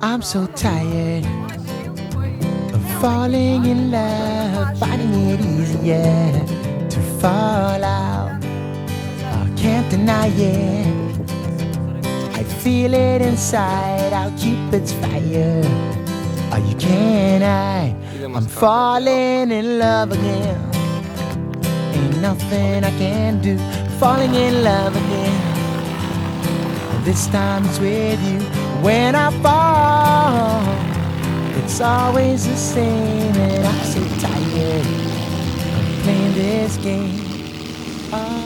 I'm so tired of falling in love, finding it easier to fall out. I can't deny it, I feel it inside, I'll keep its fire. Oh, you can't hide, I'm falling in love again. Ain't nothing I can do, falling in love again. And this time it's with you. When I fall, it's always the same, and I'm so tired of playing this game. Oh.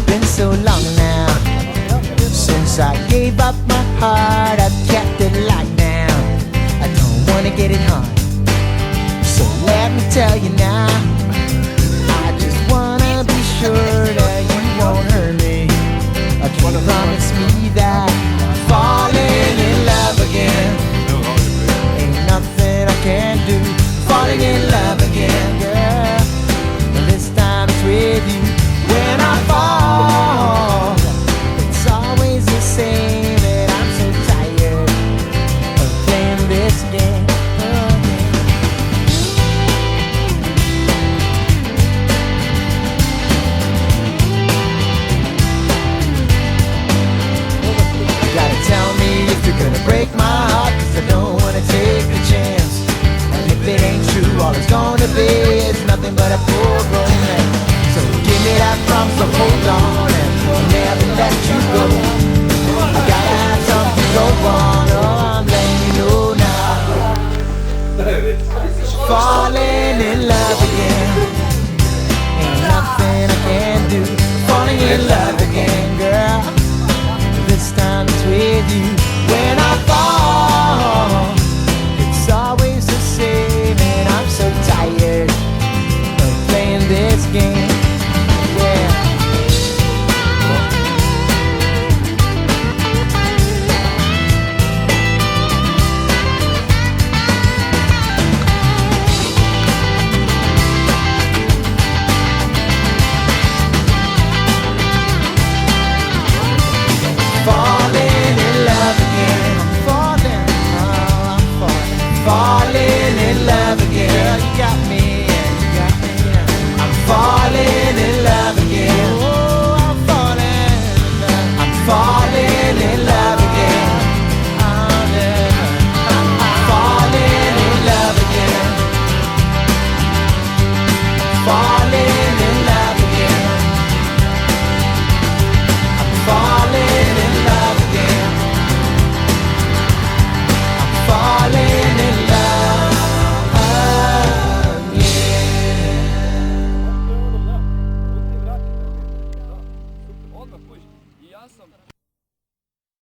Been so long now since I gave up my heart. I've kept it locked down, I don't wanna get it hard. So let me tell you now, I just wanna be sure that you won't hurt me. Can you promise me that I'm falling in love again? Ain't nothing I can do, falling in love again, girl. And this time it's with you. When I fall, it's always the same, and I'm so tired of playing this game. Tell me if you're gonna break my heart, 'cause I don't wanna take the chance. And if it ain't true, all it's gonna be is nothing but a poor romance. So give me that promise to hold on and never let you go. I gotta have something go wrong, oh, I'm letting you know now. Falling in love again, ain't nothing I can do. Falling in love again.